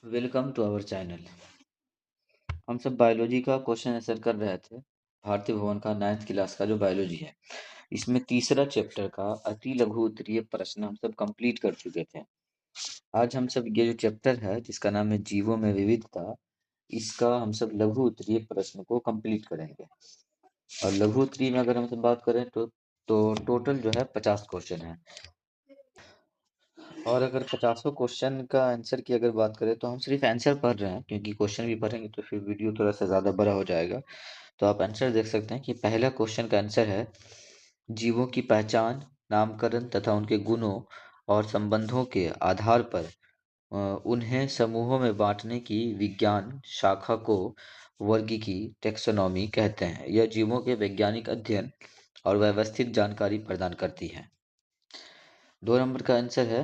Welcome to our channel. हम सब biology का क्वेश्चन आंसर कर रहे थे। भारतीय भवन का 9th क्लास का जो बायोलॉजी है, इसमें तीसरा चैप्टर का अति लघु उत्तरीय प्रश्न हम सब कंप्लीट कर चुके थे। आज हम सब ये जो चैप्टर है जिसका नाम है जीवों में विविधता, इसका हम सब लघु उत्तरीय प्रश्न को कंप्लीट करेंगे। और लघु उत्तरीय में अगर हम सब बात करें तो टोटल जो है 50 क्वेश्चन है। और अगर 50 क्वेश्चन का आंसर की अगर बात करें तो हम सिर्फ आंसर पढ़ रहे हैं, क्योंकि क्वेश्चन भी पढ़ेंगे तो फिर वीडियो थोड़ा सा ज़्यादा बड़ा हो जाएगा। तो आप आंसर देख सकते हैं कि पहला क्वेश्चन का आंसर है जीवों की पहचान, नामकरण तथा उनके गुणों और संबंधों के आधार पर उन्हें समूहों में बांटने की विज्ञान शाखा को वर्गीकी टेक्सोनॉमी कहते हैं। यह जीवों के वैज्ञानिक अध्ययन और व्यवस्थित जानकारी प्रदान करती है। 2 नंबर का आंसर है,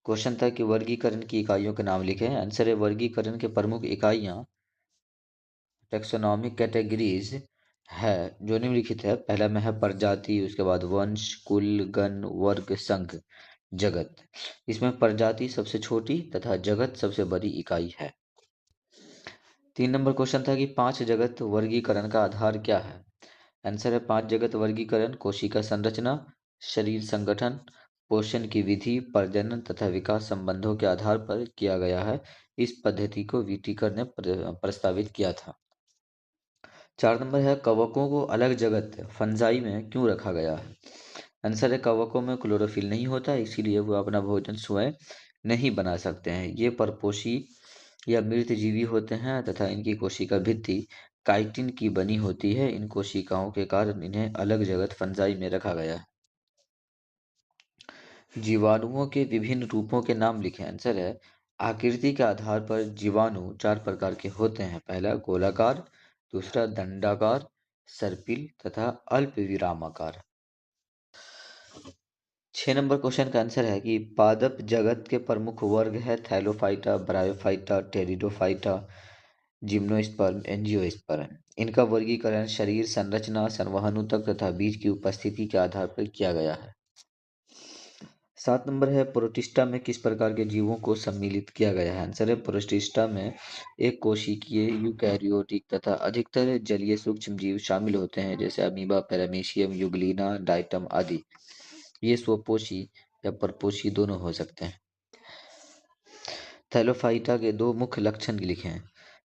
क्वेश्चन था कि वर्गीकरण की इकाइयों के नाम लिखें। आंसर है वर्गीकरण के प्रमुख इकाइयां टेक्सोनॉमिक कैटेगरीज है जो निम्नलिखित है। पहला में है प्रजाति, उसके बाद वंश, कुल, गण, वर्ग, संघ, जगत। इसमें प्रजाति सबसे छोटी तथा जगत सबसे बड़ी इकाई है। 3 नंबर क्वेश्चन था कि 5 जगत वर्गीकरण का आधार क्या है। आंसर है 5 जगत वर्गीकरण कोशिका संरचना, शरीर संगठन, पोषण की विधि, प्रजनन तथा विकास संबंधों के आधार पर किया गया है। इस पद्धति को व्हिटेकर ने प्रस्तावित किया था। 4 नंबर है कवकों को अलग जगत फंजाई में क्यों रखा गया है। आंसर है कवकों में क्लोरोफिल नहीं होता, इसीलिए वो अपना भोजन स्वयं नहीं बना सकते हैं। ये परपोषी या मृत जीवी होते हैं तथा इनकी कोशिका भित्ति काइटिन की बनी होती है। इन कोशिकाओं के कारण इन्हें अलग जगत फंजाई में रखा गया है। जीवाणुओं के विभिन्न रूपों के नाम लिखें। आंसर है आकृति के आधार पर जीवाणु 4 प्रकार के होते हैं। पहला गोलाकार, दूसरा दंडाकार, सर्पिल तथा अल्पविरामाकार। 6 नंबर क्वेश्चन का आंसर है कि पादप जगत के प्रमुख वर्ग है Thallophyta, bryophyta, pteridophyta, gymnosperm, angiosperm. इनका वर्गीकरण शरीर संरचना, संवहन ऊतक तथा बीज की उपस्थिति के आधार पर किया गया है। 7 नंबर है प्रोटिस्टा में किस प्रकार के जीवों को सम्मिलित किया गया है। आंसर है प्रोटिस्टा में एक कोशिकीय, यूकैरियोटिक तथा अधिकतर जलीय सूक्ष्म जीव शामिल होते हैं, जैसे अमीबा, पैरामीशियम, यूग्लिना, डाइटम आदि। ये स्वपोषी या परपोषी दोनों हो सकते हैं। थैलोफाइटा के 2 मुख्य लक्षण लिखे हैं।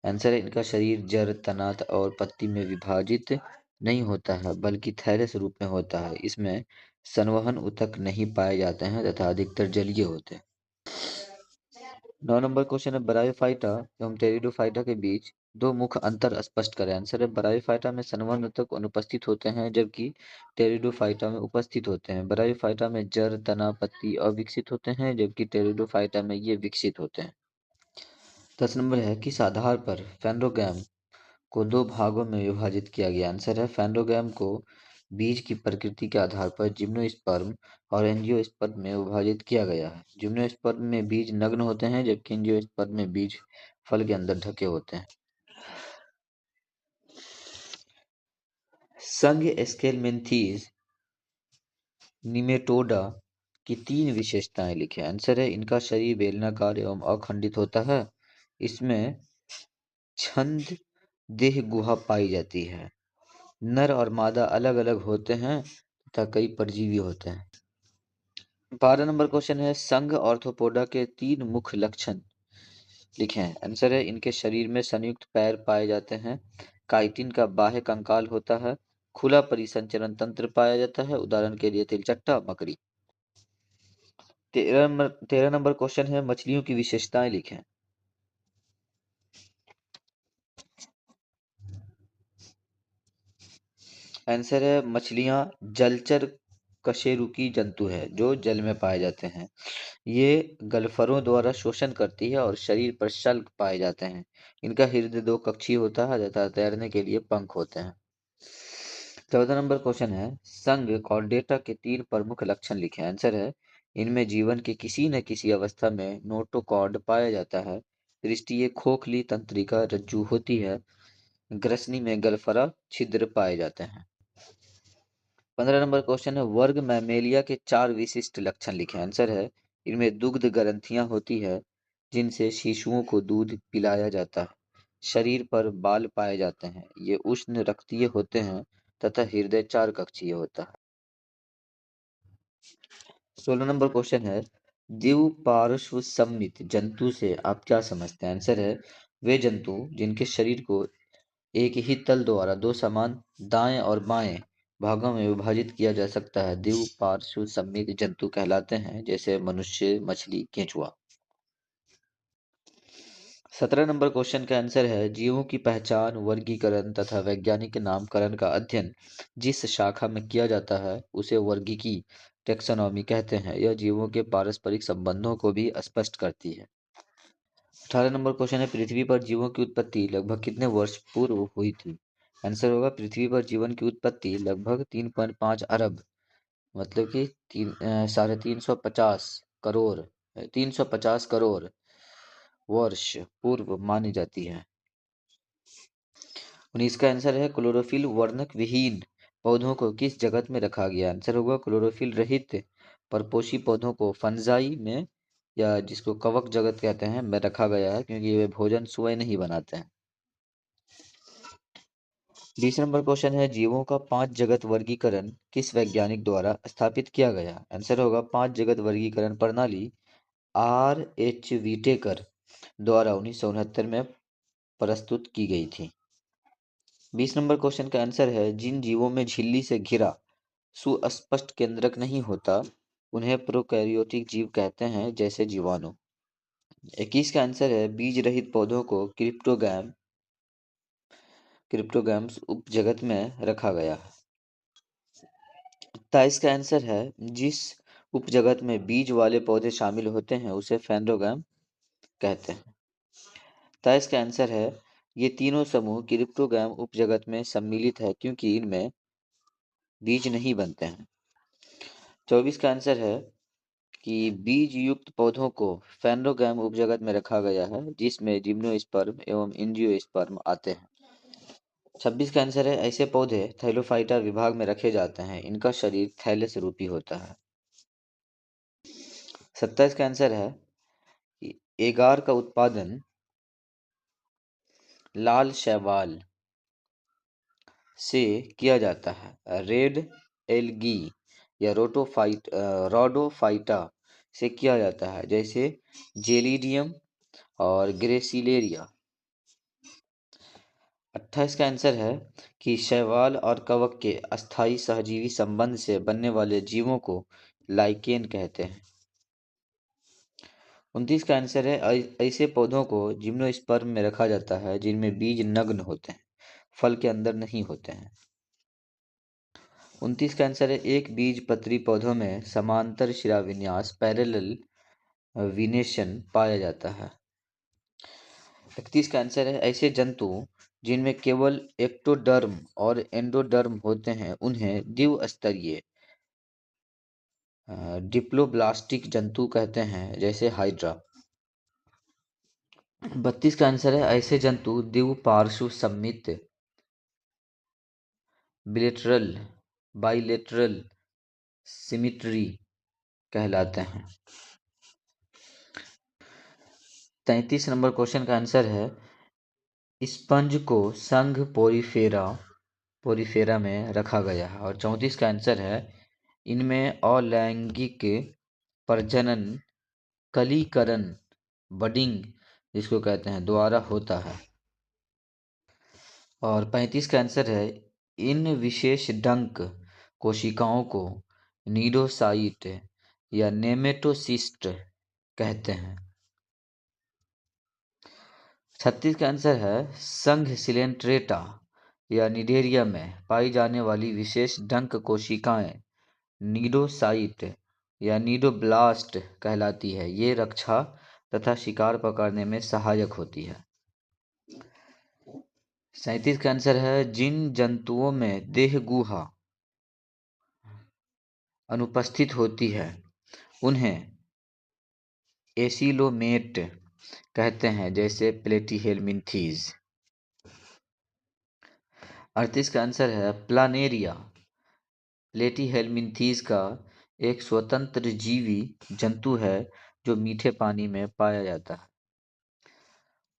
आंसर है इनका शरीर जड़, तना और पत्ती में विभाजित नहीं होता है, बल्कि थैलस रूप में होता है। इसमें संवहन ऊतक नहीं पाए जाते हैं तथा अधिकतर जलीय होते हैं। 9 नंबर क्वेश्चन है ब्रायोफाइटा एवं टेरिडोफाइटा के बीच 2 मुख्य अंतर स्पष्ट करें। आंसर है ब्रायोफाइटा में संवहन ऊतक अनुपस्थित होते हैं, जबकि टेरिडोफाइटा में उपस्थित होते हैं। ब्रायोफाइटा में जड़, तना, पत्ती अविकसित होते हैं, जबकि टेरिडोफाइटा में ये विकसित होते हैं। 10 नंबर है किस आधार पर फेनोग्राम को 2 भागों में विभाजित किया गया। आंसर है फेनोग्राम को बीज की प्रकृति के आधार पर जिम्नोस्पर्म और एंजियोस्पर्म में विभाजित किया गया है। जिम्नोस्पर्म में बीज नग्न होते हैं, जबकि एंजियोस्पर्म में बीज फल के अंदर ढके होते हैं। संघ स्केलमेंथीज निमेटोडा की 3 विशेषताएं लिखें। आंसर है इनका शरीर बेलनाकार एवं अखंडित होता है। इसमें छंद देह गुहा पाई जाती है। नर और मादा अलग अलग होते हैं तथा कई परजीवी होते हैं। 12 नंबर क्वेश्चन है संघ ऑर्थोपोडा के 3 मुख्य लक्षण लिखें। आंसर है इनके शरीर में संयुक्त पैर पाए जाते हैं, काइटिन का बाह्य कंकाल होता है, खुला परिसंचरण तंत्र पाया जाता है, उदाहरण के लिए तिलचट्टा, मकड़ी। 13 नंबर क्वेश्चन है मछलियों की विशेषताएं लिखें। आंसर है मछलियां जलचर कशेरुकी जंतु है जो जल में पाए जाते हैं। ये गल्फरों द्वारा शोषण करती है और शरीर पर शल्क पाए जाते हैं। इनका हृदय 2 कक्षीय होता है तथा तैरने के लिए पंख होते हैं। 14 नंबर क्वेश्चन है संघ कॉर्डेटा के 3 प्रमुख लक्षण लिखें। आंसर है इनमें जीवन के किसी न किसी अवस्था में नोटोकॉर्ड पाया जाता है। दृष्टि ये खोखली तंत्रिका रज्जु होती है। ग्रसनी में गलफरा छिद्र पाए जाते हैं। 15 नंबर क्वेश्चन है वर्ग मैमेलिया के 4 विशिष्ट लक्षण लिखें। आंसर है इनमें दुग्ध ग्रंथियां होती है, जिनसे शिशुओं को दूध पिलाया जाता है। शरीर पर बाल पाए जाते हैं। ये उष्ण रक्तीय होते हैं तथा हृदय चार कक्षीय होता है। 16 नंबर क्वेश्चन है, द्विपार्श्व सममित जंतु से आप क्या समझते हैं? आंसर है, वे जंतु जिनके शरीर को एक ही तल द्वारा दो समान दाएं और बाएं भागों में विभाजित किया जा सकता है द्विपार्श्व सममित जंतु कहलाते हैं, जैसे मनुष्य, मछली, केंचुआ। 17 नंबर क्वेश्चन का आंसर है, जीवों की पहचान, वर्गीकरण तथा वैज्ञानिक नामकरण का अध्ययन जिस शाखा में किया जाता है उसे वर्गीकी टेक्सोनॉमी कहते हैं। यह जीवों के पारस्परिक संबंधों को भी स्पष्ट करती है। 18 नंबर क्वेश्चन है, पृथ्वी पर जीवों की उत्पत्ति लगभग कितने वर्ष पूर्व हुई थी? आंसर होगा, पृथ्वी पर जीवन की उत्पत्ति लगभग 3.5 अरब, मतलब कि 350 करोड़ वर्ष पूर्व मानी जाती है। 19 का आंसर है, क्लोरोफिल वर्णक विहीन पौधों को किस जगत में रखा गया? आंसर होगा, क्लोरोफिल रहित परपोषी पौधों को फंजाई में, या जिसको कवक जगत कहते हैं, में रखा गया है, क्योंकि वे भोजन स्वयं नहीं बनाते हैं। 20 नंबर क्वेश्चन है, जीवों का 5 जगत वर्गीकरण किस वैज्ञानिक द्वारा स्थापित किया गया? आंसर होगा, 5 जगत वर्गीकरण प्रणाली R.H. विटेकर द्वारा 1969 में प्रस्तुत की गई थी। 20 नंबर क्वेश्चन का आंसर है, जिन जीवों में झिल्ली से घिरा सुस्पष्ट केंद्रक नहीं होता उन्हें प्रोकैरियोटिक जीव कहते हैं, जैसे जीवाणु। 21 का आंसर है, बीज रहित पौधों को क्रिप्टोगैम्स उपजगत में रखा गया है। 23 का आंसर है, जिस उपजगत में बीज वाले पौधे शामिल होते हैं उसे फेनोगैम कहते हैं। 23 का आंसर है, ये तीनों समूह क्रिप्टोगैम उपजगत में सम्मिलित है क्योंकि इनमें बीज नहीं बनते हैं। 24 का आंसर है कि बीज युक्त पौधों को फेनोगैम उपजगत में रखा गया है, जिसमें जिम्नोस्पर्म एवं एंजियोस्पर्म आते हैं। 26 का आंसर है, ऐसे पौधे थैलोफाइटा विभाग में रखे जाते हैं, इनका शरीर थैलस रूपी होता है। 27 का आंसर है कि एगार का उत्पादन लाल शैवाल से किया जाता है। रेड एल्गी या रोडोफाइटा से किया जाता है, जैसे जेलिडियम और ग्रेसिलेरिया। 28 का आंसर है कि शैवाल और कवक के अस्थायी सहजीवी संबंध से बनने वाले जीवों को लाइकेन कहते हैं। 29 का आंसर है, ऐसे पौधों को जिम्नोस्पर्म में रखा जाता है जिनमें बीज नग्न होते हैं, फल के अंदर नहीं होते हैं। 29 का आंसर है, एक बीज पत्री पौधों में समांतर शिराविन्यास पैरेलल विनेशन पाया जाता है। 31 का आंसर है, ऐसे जंतु जिनमें केवल एक्टोडर्म और एंडोडर्म होते हैं उन्हें द्विस्तरीय डिप्लोब्लास्टिक जंतु कहते हैं, जैसे हाइड्रा। 32 का आंसर है, ऐसे जंतु द्विपार्श्व सममित बिलेटरल बाइलेटरल सिमिट्री कहलाते हैं। 33 नंबर क्वेश्चन का आंसर है, स्पंज को संघ पोरिफेरा में रखा गया है। और 34 का आंसर है, इनमें अलैंगिक प्रजनन कलीकरण बडिंग जिसको कहते हैं द्वारा होता है। और 35 का आंसर है, इन विशेष डंक कोशिकाओं को नीडोसाइट या नेमेटोसिस्ट कहते हैं। 36 का आंसर है, संघ सिलेंट्रेटा या निडेरिया में पाई जाने वाली विशेष डंक कोशिकाएं नीडोसाइट या नीडोब्लास्ट कहलाती है। ये रक्षा तथा शिकार पकड़ने में सहायक होती है। 37 का आंसर है, जिन जंतुओं में देह गुहा अनुपस्थित होती है उन्हें एसिलोमेट कहते हैं, जैसे प्लेटीहेल्मिन्थीज। 38 का आंसर है, प्लानेरिया प्लेटीहेल्मिन्थीज का एक स्वतंत्र जीवी जंतु है जो मीठे पानी में पाया जाता है।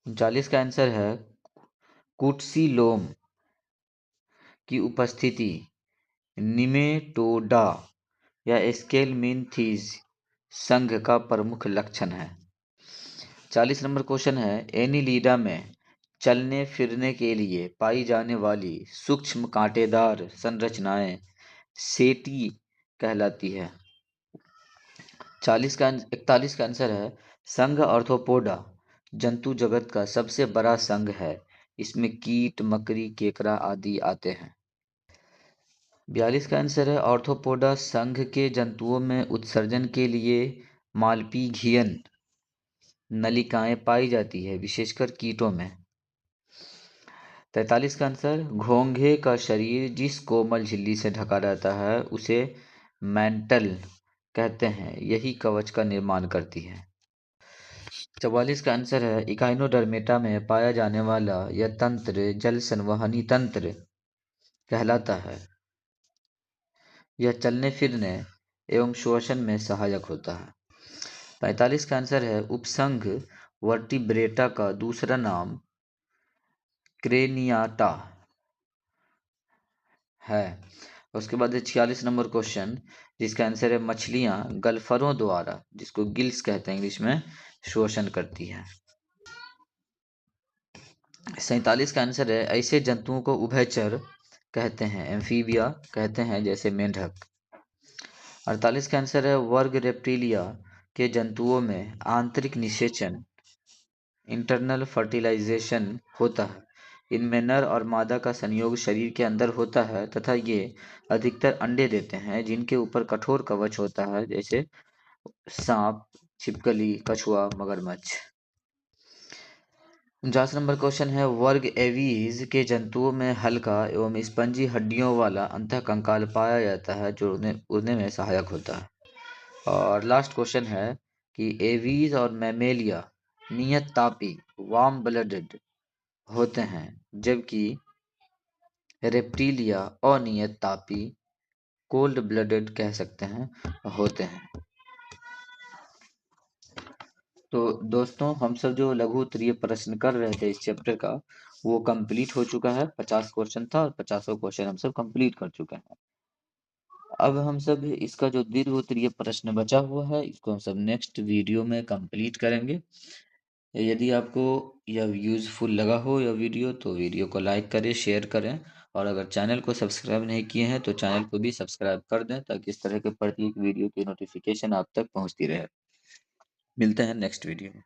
39 का आंसर है कुर्सीलोम की उपस्थिति निमेटोडा या स्केलमिंथीज संघ का प्रमुख लक्षण है। 40 नंबर क्वेश्चन है, एनिलीडा में चलने फिरने के लिए पाई जाने वाली सूक्ष्म कांटेदार संरचनाएं सेटी कहलाती है। 41 का आंसर है, संघ आर्थ्रोपोडा जंतु जगत का सबसे बड़ा संघ है। इसमें कीट, मकड़ी, केकड़ा आदि आते हैं। 42 का आंसर है, आर्थ्रोपोडा संघ के जंतुओं में उत्सर्जन के लिए मालपीघियन नलिकाएं पाई जाती है, विशेषकर कीटों में। 43 का आंसर, घोंघे का शरीर जिस कोमल झिल्ली से ढका रहता है उसे मैंटल कहते हैं, यही कवच का निर्माण करती है। 44 का आंसर है, इकाइनोडर्मेटा में पाया जाने वाला यह तंत्र जल संवहनी तंत्र कहलाता है। यह चलने फिरने एवं श्वसन में सहायक होता है। 45 का आंसर है, उपसंघ वर्टिब्रेटा का दूसरा नाम क्रेनियाटा है। उसके बाद 46 नंबर क्वेश्चन, जिसका आंसर है, मछलियां गल्फरों द्वारा, जिसको गिल्स कहते हैं इंग्लिश में, शोषण करती हैं। 47 का आंसर है, ऐसे जंतुओं को उभयचर कहते हैं, एम्फीबिया कहते हैं, जैसे मेंढक। 48 का आंसर है, वर्ग रेप्टिलिया के जंतुओं में आंतरिक निषेचन इंटरनल फर्टिलाइजेशन होता है। इनमें नर और मादा का संयोग शरीर के अंदर होता है तथा ये अधिकतर अंडे देते हैं जिनके ऊपर कठोर कवच होता है, जैसे सांप, छिपकली, कछुआ, मगरमच्छ। 49 नंबर क्वेश्चन है, वर्ग एवीज के जंतुओं में हल्का एवं स्पंजी हड्डियों वाला अंतःकंकाल पाया जाता है जो उड़ने उड़ने में सहायक होता है। और लास्ट क्वेश्चन है कि एवीज और मैमेलिया नियत तापी वार्म ब्लडेड होते हैं, जबकि रेप्टिलिया अनियत तापी कोल्ड ब्लडेड कह सकते हैं होते हैं। तो दोस्तों, हम सब जो लघु उत्तरीय प्रश्न कर रहे थे इस चैप्टर का, वो कंप्लीट हो चुका है। 50 क्वेश्चन था और 50 क्वेश्चन हम सब कंप्लीट कर चुके हैं। अब हम सब इसका जो दीर्घ उत्तरीय प्रश्न बचा हुआ है, इसको हम सब नेक्स्ट वीडियो में कंप्लीट करेंगे। यदि आपको यह यूज़फुल लगा हो यह वीडियो, तो वीडियो को लाइक करें, शेयर करें, और अगर चैनल को सब्सक्राइब नहीं किए हैं तो चैनल को भी सब्सक्राइब कर दें, ताकि इस तरह के प्रत्येक वीडियो की नोटिफिकेशन आप तक पहुंचती रहे। मिलते हैं नेक्स्ट वीडियो में।